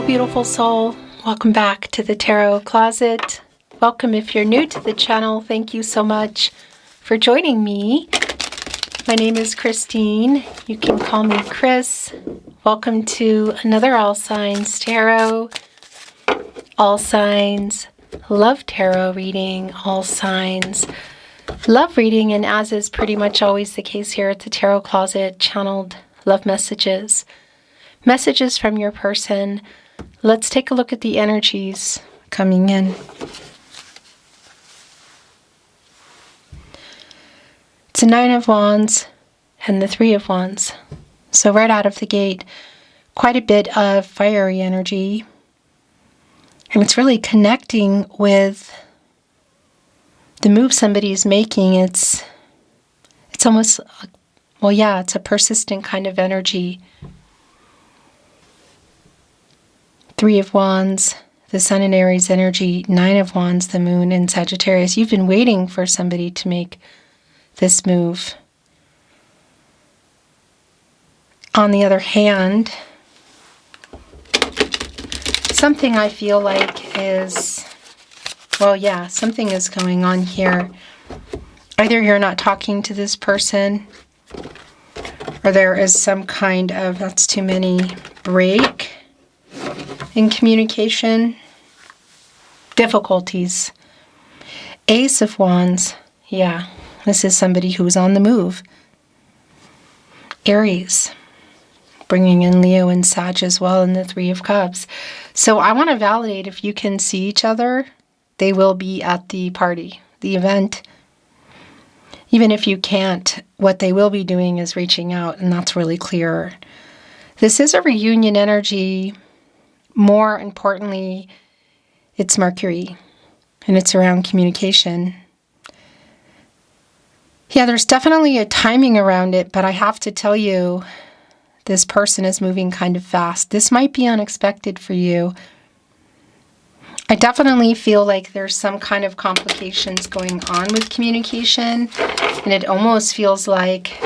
beautiful soul. Welcome back to the Tarot Closet. Welcome if you're new to the channel. Thank you so much for joining me. My name is Christine. You can call me Chris. Welcome to another All Signs Tarot. All Signs Love Tarot reading. All Signs Love reading. And as is pretty much always the case here at the Tarot Closet, channeled love messages. Messages from your person. Let's take a look at the energies coming in. It's a Nine of Wands and the Three of Wands. So right out of the gate, quite a bit of fiery energy. And it's really connecting with the move somebody's making. It's almost, well, yeah, it's a persistent kind of energy. Three of Wands, the Sun in Aries energy, Nine of Wands, the Moon in Sagittarius. You've been waiting for somebody to make this move. On the other hand, something I feel like is, well, yeah, something is going on here. Either you're not talking to this person, or there is some kind of, that's too many, break in communication, difficulties. Ace of Wands, yeah, this is somebody who's on the move. Aries, bringing in Leo and Sag as well, and the Three of Cups. So I want to validate if you can see each other, they will be at the party, the event. Even if you can't, what they will be doing is reaching out, and that's really clear. This is a reunion energy. More importantly, it's Mercury, and it's around communication. Yeah, there's definitely a timing around it, but I have to tell you, this person is moving kind of fast. This might be unexpected for you. I definitely feel like there's some kind of complications going on with communication, and it almost feels like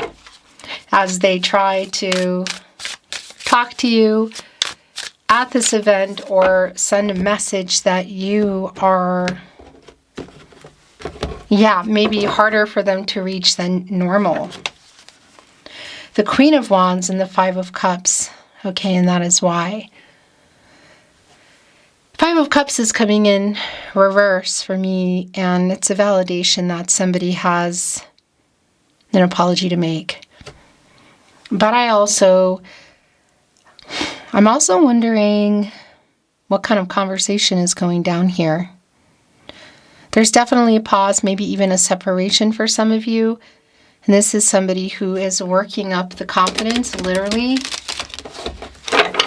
as they try to talk to you at this event or send a message that you are, yeah, maybe harder for them to reach than normal. The Queen of Wands and the Five of Cups. Okay, and that is why. Five of Cups is coming in reverse for me, and it's a validation that somebody has an apology to make. But I'm also wondering what kind of conversation is going down here. There's definitely a pause, maybe even a separation for some of you. And this is somebody who is working up the confidence, literally,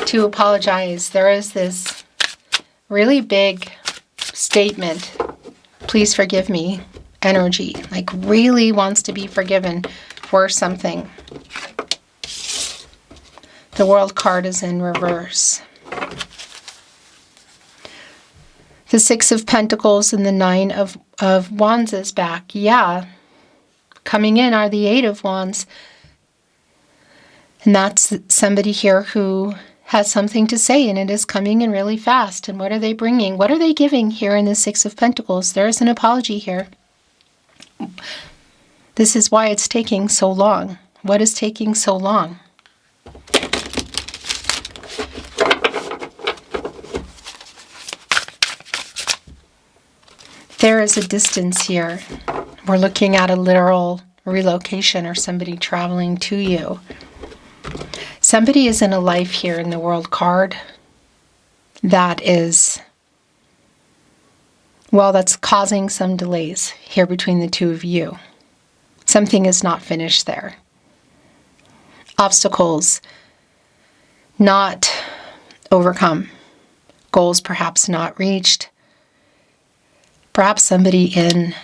to apologize. There is this really big statement, please forgive me, energy. Like really wants to be forgiven for something. The World card is in reverse. The Six of Pentacles and the Nine of Wands is back. Yeah. Coming in are the Eight of Wands. And that's somebody here who has something to say, and it is coming in really fast. And what are they bringing? What are they giving here in the Six of Pentacles? There is an apology here. This is why it's taking so long. What is taking so long? There is a distance here. We're looking at a literal relocation or somebody traveling to you. Somebody is in a life here in the World card that is, well, that's causing some delays here between the two of you. Something is not finished there. Obstacles not overcome. Goals perhaps not reached. Perhaps somebody in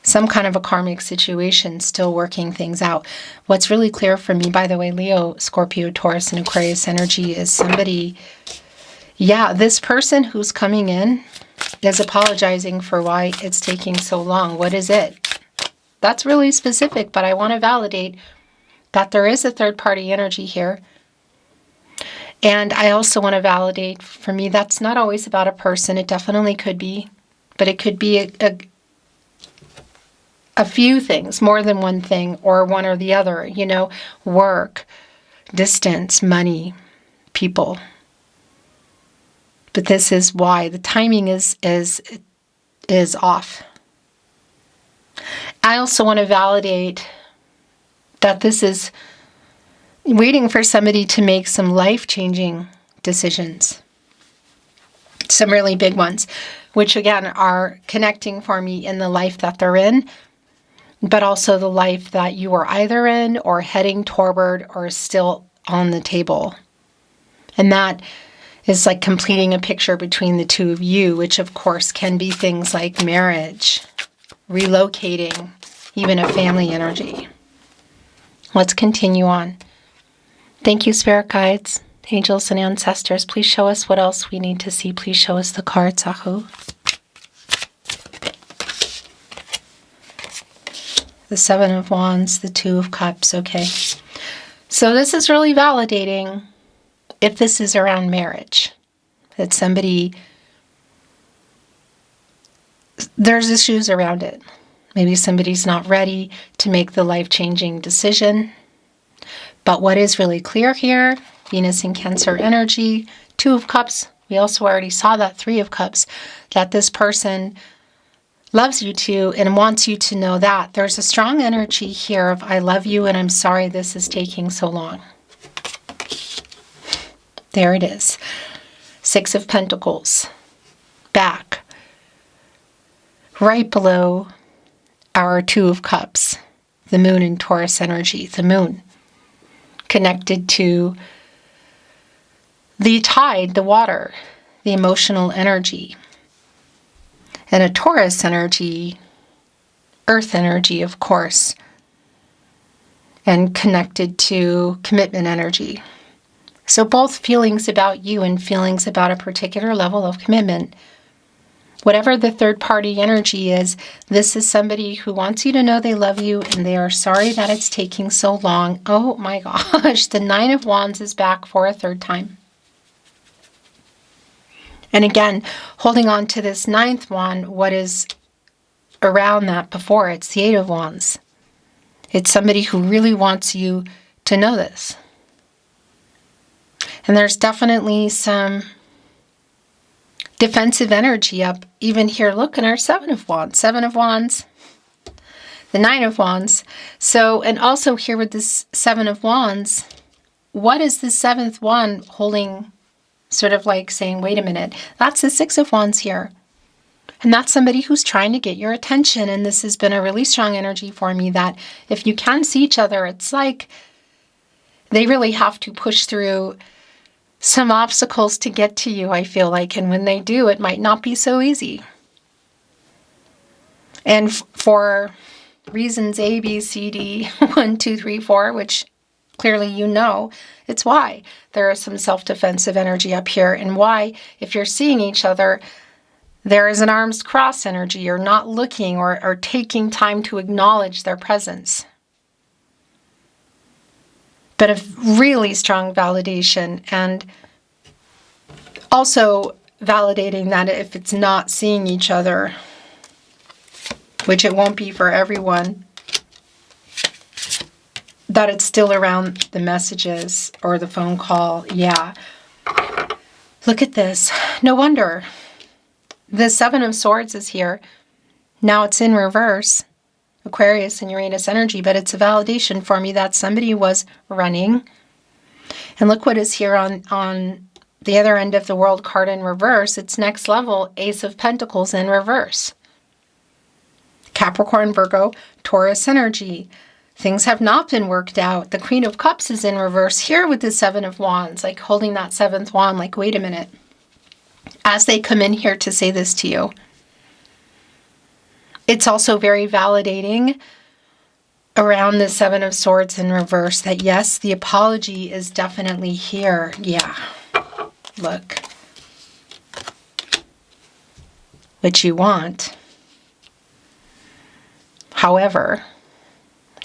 some kind of a karmic situation still working things out. What's really clear for me, by the way, Leo, Scorpio, Taurus, and Aquarius energy is somebody, yeah, this person who's coming in is apologizing for why it's taking so long. What is it? That's really specific, but I want to validate that there is a third-party energy here. And I also want to validate, for me, that's not always about a person. It definitely could be, but it could be a few things, more than one thing, or one or the other, you know, work, distance, money, people. But this is why the timing is off. I also want to validate that this is waiting for somebody to make some life-changing decisions. Some really big ones, which again are connecting for me in the life that they're in, but also the life that you are either in or heading toward or still on the table. And that is like completing a picture between the two of you, which of course can be things like marriage, relocating, even a family energy. Let's continue on. Thank you, Spirit Guides, Angels, and Ancestors. Please show us what else we need to see. Please show us the cards, Ahu. The Seven of Wands, the Two of Cups. Okay. So this is really validating if this is around marriage. That somebody, there's issues around it. Maybe somebody's not ready to make the life-changing decision. But what is really clear here, Venus in Cancer energy, Two of Cups. We also already saw that, Three of Cups, that this person loves you too and wants you to know that. There's a strong energy here of I love you and I'm sorry this is taking so long. There it is. Six of Pentacles. Back. Right below our Two of Cups. The Moon in Taurus energy. The Moon. Connected to the tide, the water, the emotional energy. And a Taurus energy, earth energy, of course, and connected to commitment energy. So both feelings about you and feelings about a particular level of commitment. Whatever the third party energy is, this is somebody who wants you to know they love you and they are sorry that it's taking so long. Oh my gosh, the Nine of Wands is back for a third time. And again, holding on to this ninth wand, what is around that before? It's the Eight of Wands. It's somebody who really wants you to know this. And there's definitely some defensive energy up even here. Look at our Seven of Wands. Seven of Wands. The Nine of Wands. So, and also here with this Seven of Wands, what is the seventh wand holding? Sort of like saying, wait a minute, that's the Six of Wands here. And that's somebody who's trying to get your attention. And this has been a really strong energy for me that if you can see each other, it's like they really have to push through some obstacles to get to you, I feel like. And when they do, it might not be so easy. And for reasons A, B, C, D, 1, 2, 3, 4, which clearly you know, it's why there is some self-defensive energy up here, and why, if you're seeing each other, there is an arms cross energy. You're not looking or taking time to acknowledge their presence. But a really strong validation, and also validating that if it's not seeing each other, which it won't be for everyone, that it's still around the messages or the phone call. Yeah. Look at this. No wonder. The Seven of Swords is here. Now it's in reverse. Aquarius and Uranus energy, but it's a validation for me that somebody was running. And look what is here on the other end of the World card in reverse. It's next level, Ace of Pentacles in reverse. Capricorn, Virgo, Taurus energy. Things have not been worked out. The Queen of Cups is in reverse here with the Seven of Wands, like holding that seventh wand, like, wait a minute. As they come in here to say this to you. It's also very validating around the Seven of Swords in reverse that yes, the apology is definitely here. Yeah. Look. What you want. However,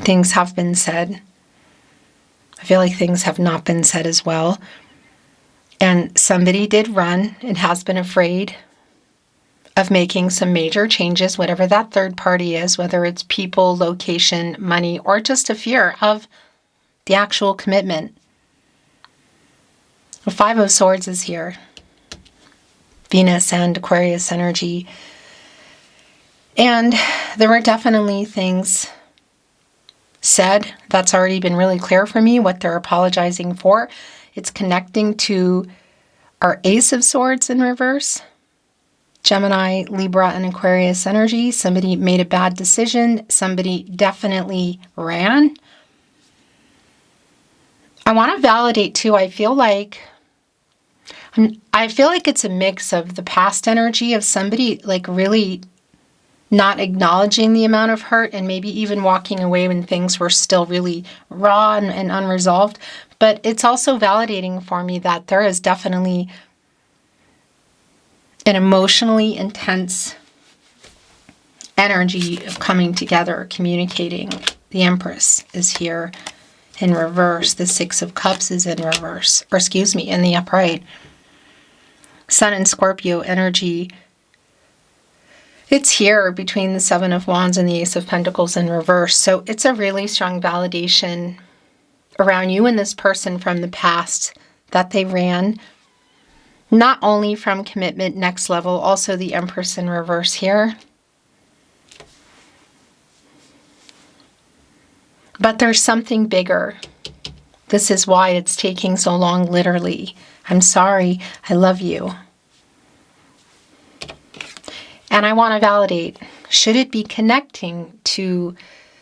things have been said. I feel like things have not been said as well. And somebody did run and has been afraid of making some major changes, whatever that third party is, whether it's people, location, money, or just a fear of the actual commitment. The Five of Swords is here. Venus and Aquarius energy. And there were definitely things said that's already been really clear for me what they're apologizing for. It's connecting to our Ace of Swords in reverse. Gemini, Libra, and Aquarius energy. Somebody made a bad decision. Somebody definitely ran. I want to validate too. I feel like it's a mix of the past energy of somebody like really not acknowledging the amount of hurt and maybe even walking away when things were still really raw and unresolved. But it's also validating for me that there is definitely an emotionally intense energy of coming together, communicating. The Empress is here in reverse. The Six of Cups is in reverse, or excuse me, in the upright. Sun and Scorpio energy. It's here between the Seven of Wands and the Ace of Pentacles in reverse. So it's a really strong validation around you and this person from the past that they ran. Not only from commitment next level, also the Empress in reverse here. But there's something bigger. This is why it's taking so long, literally. I'm sorry, I love you. And I want to validate, should it be connecting to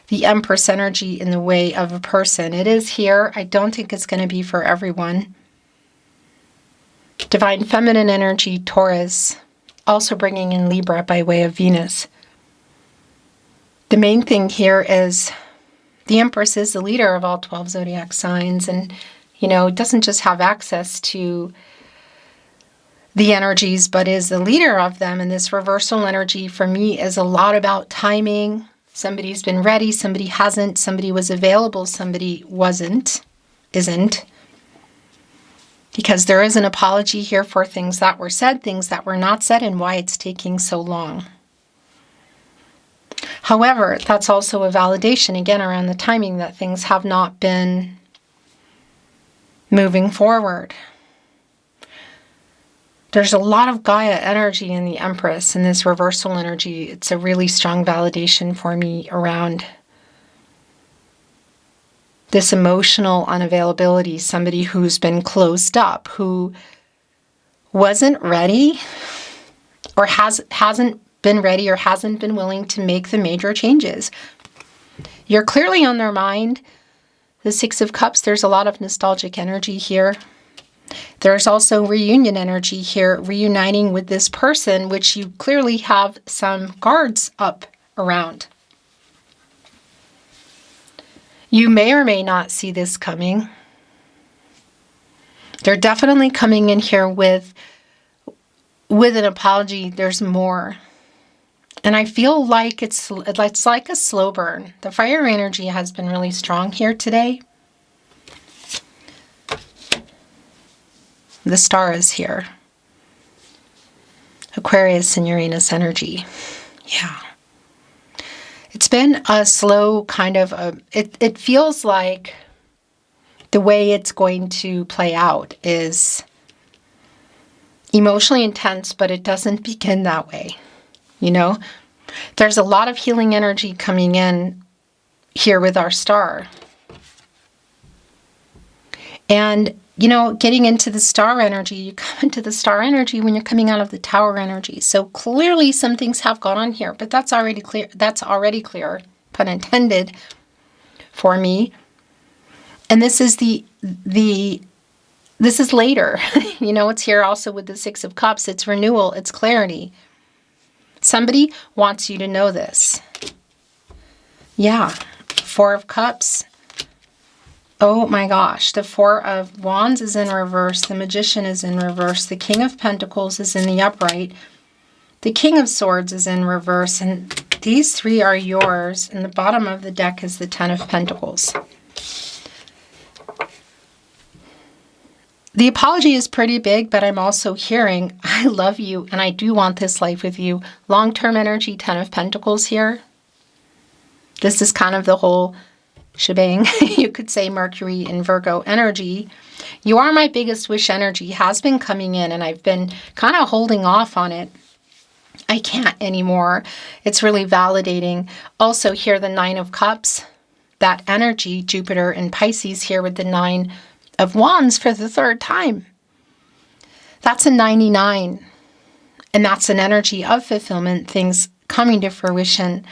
the Empress energy in the way of a person? It is here. I don't think it's going to be for everyone. Divine Feminine energy, Taurus, also bringing in Libra by way of Venus. The main thing here is the Empress is the leader of all 12 zodiac signs, and, you know, doesn't just have access to the energies, but is the leader of them. And this reversal energy for me is a lot about timing. Somebody's been ready, somebody hasn't, somebody was available, somebody isn't. Because there is an apology here for things that were said, things that were not said, and why it's taking so long. However, that's also a validation, again, around the timing that things have not been moving forward. There's a lot of Gaia energy in the Empress and this reversal energy. It's a really strong validation for me around this emotional unavailability, somebody who's been closed up, who wasn't ready or hasn't been ready or hasn't been willing to make the major changes. You're clearly on their mind. The Six of Cups, there's a lot of nostalgic energy here. There's also reunion energy here, reuniting with this person, which you clearly have some guards up around. You may or may not see this coming. They're definitely coming in here with an apology. There's more. And I feel like it's like a slow burn. The fire energy has been really strong here today. The Star is here. Aquarius and Uranus energy. Yeah. It's been a slow kind of, it feels like the way it's going to play out is emotionally intense, but it doesn't begin that way. You know, there's a lot of healing energy coming in here with our Star. And, you know, getting into the Star energy, you come into the Star energy when you're coming out of the Tower energy. So clearly some things have gone on here, but that's already clear. That's already clear, pun intended, for me. And this is this is later. You know, it's here also with the Six of Cups. It's renewal. It's clarity. Somebody wants you to know this. Yeah. Four of Cups. Oh my gosh. The Four of Wands is in reverse. The Magician is in reverse. The King of Pentacles is in the upright. The King of Swords is in reverse. And these three are yours. And the bottom of the deck is the Ten of Pentacles. The apology is pretty big, but I'm also hearing, I love you and I do want this life with you. Long-term energy, 10 of Pentacles here. This is kind of the whole shebang. You could say Mercury in Virgo energy. You are my biggest wish energy has been coming in, and I've been kind of holding off on it. I can't anymore. It's really validating. Also here, the 9 of Cups, that energy, Jupiter and Pisces here with the 9 of Wands for the 3rd time. That's a 99. And that's an energy of fulfillment, things coming to fruition.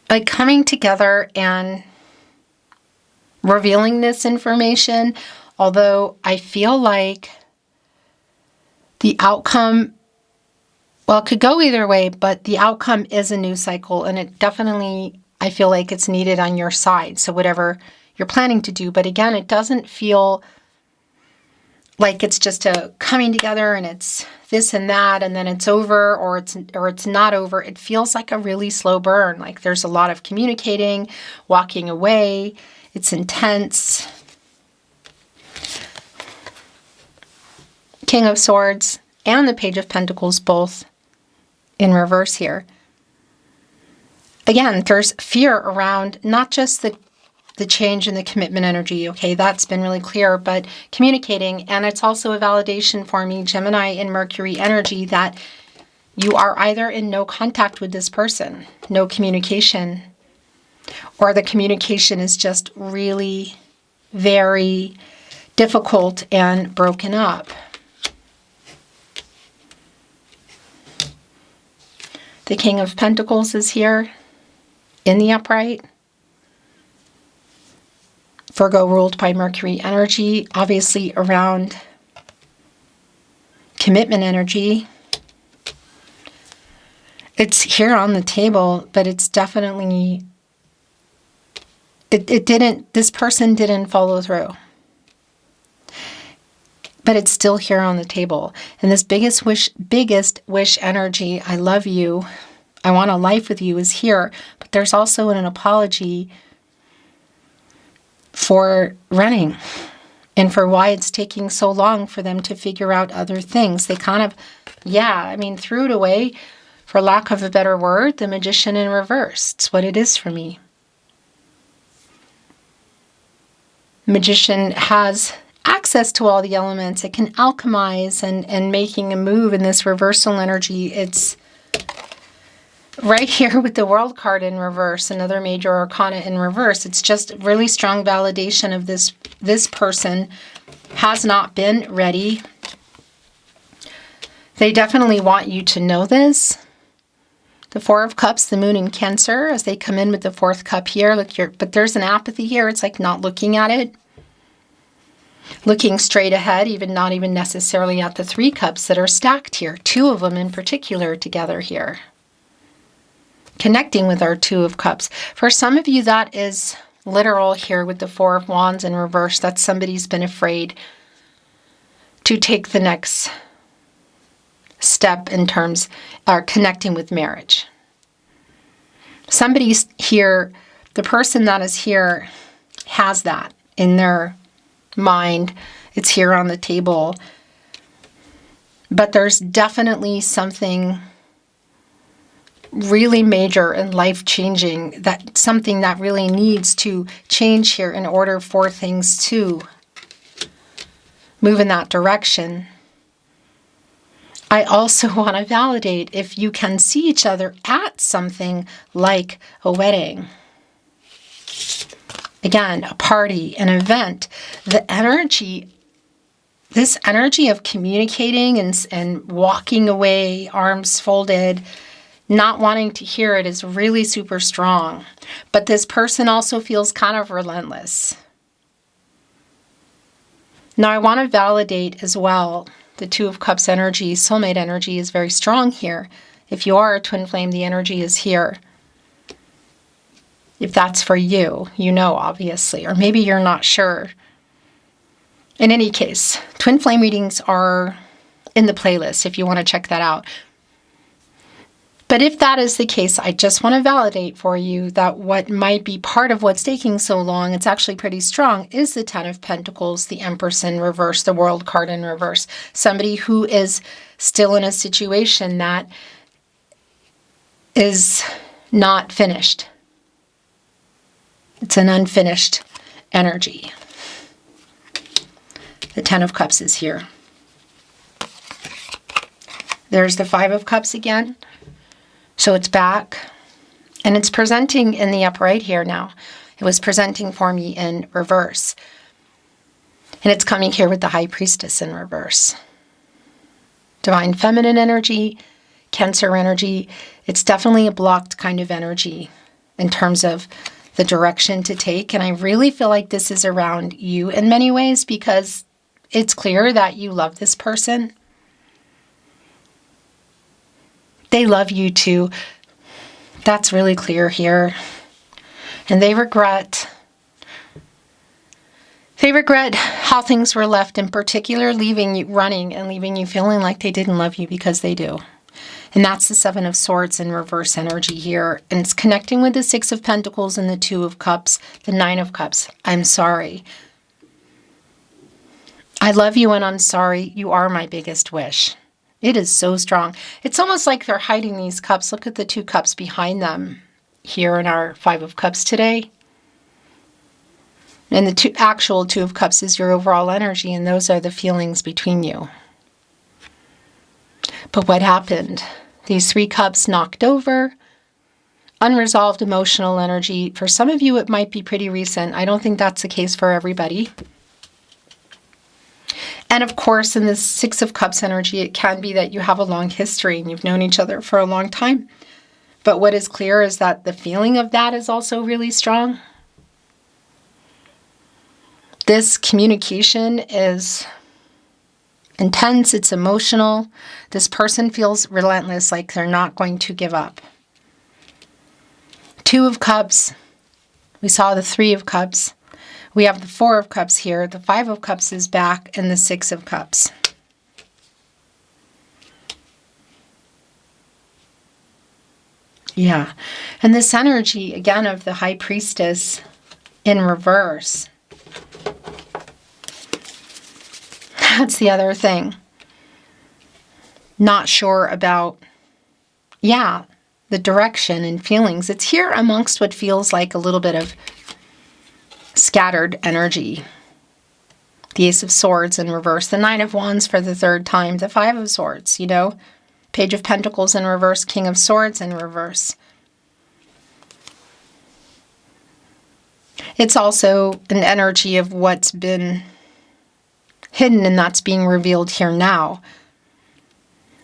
Like coming together and revealing this information. Although I feel like the outcome, well, it could go either way, but the outcome is a new cycle. And it definitely, I feel like it's needed on your side. So whatever you're planning to do. But again, it doesn't feel like it's just a coming together and it's this and that and then it's over, or it's not over. It feels like a really slow burn. Like there's a lot of communicating, walking away. It's intense. King of Swords and the Page of Pentacles both in reverse here. Again, there's fear around not just the change in the commitment energy, okay, that's been really clear, but communicating, and it's also a validation for me, Gemini and Mercury energy, that you are either in no contact with this person, no communication, or the communication is just really very difficult and broken up. The King of Pentacles is here in the upright. Virgo ruled by Mercury energy, obviously around commitment energy. It's here on the table, but it's definitely, this person didn't follow through. But it's still here on the table. And this biggest wish energy, I love you, I want a life with you, is here. But there's also an apology for running and for why it's taking so long for them to figure out other things. They kind of, threw it away, for lack of a better word, the Magician in reverse. It's what it is for me. Magician has access to all the elements. It can alchemize and making a move in this reversal energy. It's right here with the World card in reverse, another major arcana in reverse. It's just really strong validation of this person has not been ready. They definitely want you to know this. The 4 of Cups, the Moon in Cancer, as they come in with the 4th cup here. But there's an apathy here. It's like not looking at it. Looking straight ahead, not even necessarily at the 3 cups that are stacked here. 2 of them in particular together here. Connecting with our 2 of Cups. For some of you, that is literal here with the 4 of Wands in reverse. That somebody's been afraid to take the next step in terms of connecting with marriage. Somebody's here, the person that is here has that in their mind. It's here on the table. But there's definitely something really major and life-changing, that something that really needs to change here in order for things to move in that direction. I also want to validate if you can see each other at something like a wedding. Again, a party, an event. The energy, this energy of communicating and walking away, arms folded, not wanting to hear it, is really super strong. But this person also feels kind of relentless. Now I want to validate as well the 2 of Cups energy. Soulmate energy is very strong here. If you are a twin flame, the energy is here. If that's for you, you know, obviously. Or maybe you're not sure. In any case, twin flame readings are in the playlist if you want to check that out. But if that is the case, I just want to validate for you that what might be part of what's taking so long, it's actually pretty strong, is the Ten of Pentacles, the Empress in reverse, the World card in reverse. Somebody who is still in a situation that is not finished. It's an unfinished energy. The Ten of Cups is here. There's the Five of Cups again. So it's back, and it's presenting in the upright here now. It was presenting for me in reverse. And it's coming here with the High Priestess in reverse. Divine Feminine energy, Cancer energy. It's definitely a blocked kind of energy in terms of the direction to take. And I really feel like this is around you in many ways, because it's clear that you love this person. They love you too. That's really clear here. And they regret how things were left, in particular leaving you running and leaving you feeling like they didn't love you, because they do. And that's the Seven of Swords in reverse energy here. And it's connecting with the Six of Pentacles and the Two of Cups, the Nine of Cups. I'm sorry. I love you and I'm sorry. You are my biggest wish. It is so strong. It's almost like they're hiding these cups. Look at the two cups behind them here in our Five of Cups today. And the actual Two of Cups is your overall energy, and those are the feelings between you. But what happened? These three cups knocked over. Unresolved emotional energy. For some of you, it might be pretty recent. I don't think that's the case for everybody. And of course, in the Six of Cups energy, it can be that you have a long history and you've known each other for a long time. But what is clear is that the feeling of that is also really strong. This communication is intense, it's emotional. This person feels relentless, like they're not going to give up. Two of Cups. We saw the Three of Cups. We have the Four of Cups here. The Five of Cups is back, and the Six of Cups. Yeah. And this energy, again, of the High Priestess in reverse. That's the other thing. Not sure about, the direction and feelings. It's here amongst what feels like a little bit of scattered energy. The Ace of Swords in reverse. The Nine of Wands for the third time. The Five of Swords, Page of Pentacles in reverse. King of Swords in reverse. It's also an energy of what's been hidden, and that's being revealed here now.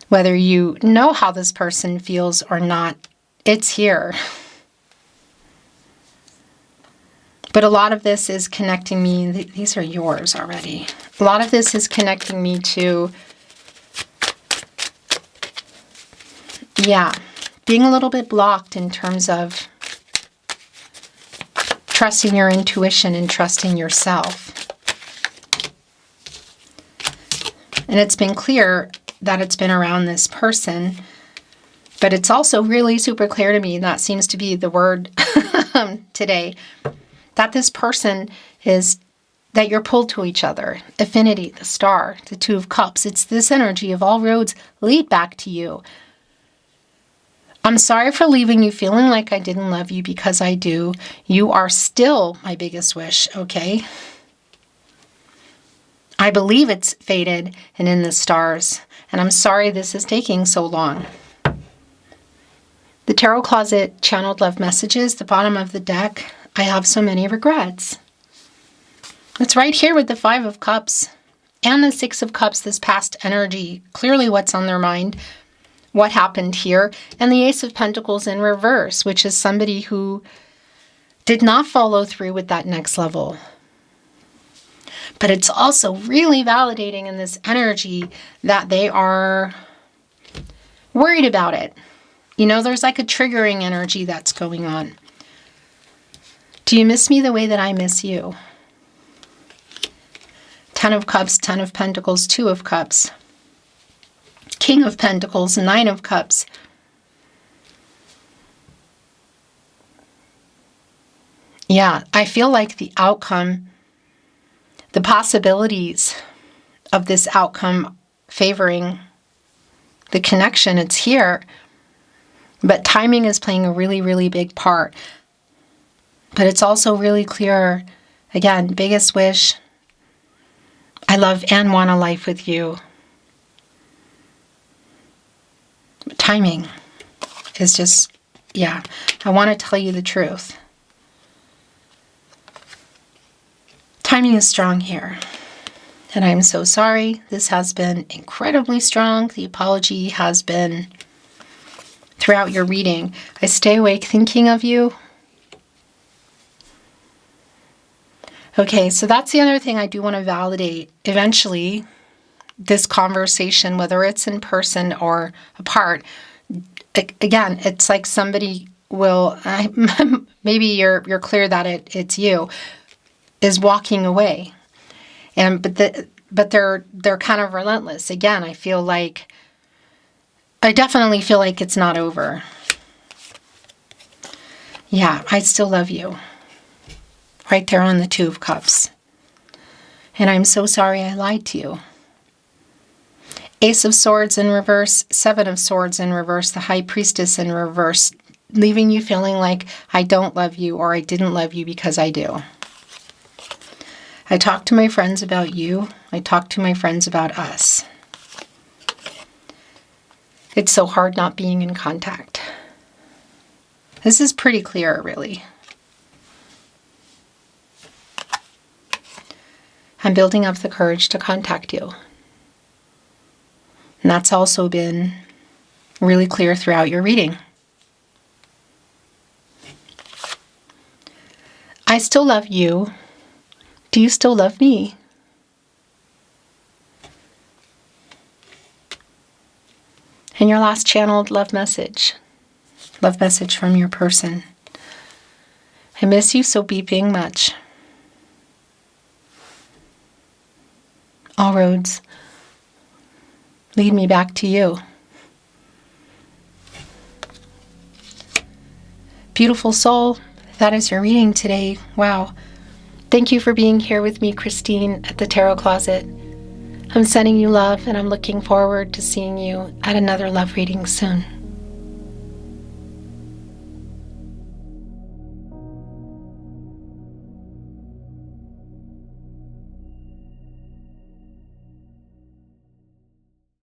Whether you know how this person feels or not, it's here. But a lot of this is connecting me, these are yours already. A lot of this is connecting me to, being a little bit blocked in terms of trusting your intuition and trusting yourself. And it's been clear that it's been around this person, but it's also really super clear to me, and that seems to be the word today, that this person is, that you're pulled to each other. Affinity, the Star, the Two of Cups. It's this energy of all roads lead back to you. I'm sorry for leaving you feeling like I didn't love you, because I do. You are still my biggest wish, okay? I believe it's fated and in the stars, and I'm sorry this is taking so long. The Tarot Closet channeled love messages, the bottom of the deck. I have so many regrets. It's right here with the Five of Cups and the Six of Cups, this past energy, clearly what's on their mind, what happened here, and the Ace of Pentacles in reverse, which is somebody who did not follow through with that next level. But it's also really validating in this energy that they are worried about it. There's like a triggering energy that's going on. Do you miss me the way that I miss you? Ten of Cups, Ten of Pentacles, Two of Cups. King of Pentacles, Nine of Cups. Yeah, I feel like the outcome, the possibilities of this outcome favoring the connection, it's here. But timing is playing a really, really big part. But it's also really clear, again, biggest wish, I love and want a life with you. Timing is just, yeah, I want to tell you the truth. Timing is strong here. And I'm so sorry. This has been incredibly strong. The apology has been throughout your reading. I stay awake thinking of you. Okay, so that's the other thing I do want to validate. Eventually, this conversation, whether it's in person or apart, again, it's like somebody will, maybe you're clear that it's you, is walking away. But they're kind of relentless. Again, I definitely feel like it's not over. Yeah, I still love you. Right there on the Two of Cups. And I'm so sorry I lied to you. Ace of Swords in reverse, Seven of Swords in reverse, the High Priestess in reverse, leaving you feeling like I don't love you or I didn't love you because I do. I talk to my friends about you. I talk to my friends about us. It's so hard not being in contact. This is pretty clear, really. I'm building up the courage to contact you. And that's also been really clear throughout your reading. I still love you. Do you still love me? And your last channeled love message from your person. I miss you so beeping much. All roads lead me back to you. Beautiful soul, that is your reading today. Wow. Thank you for being here with me, Christine, at the Tarot Closet. I'm sending you love, and I'm looking forward to seeing you at another love reading soon.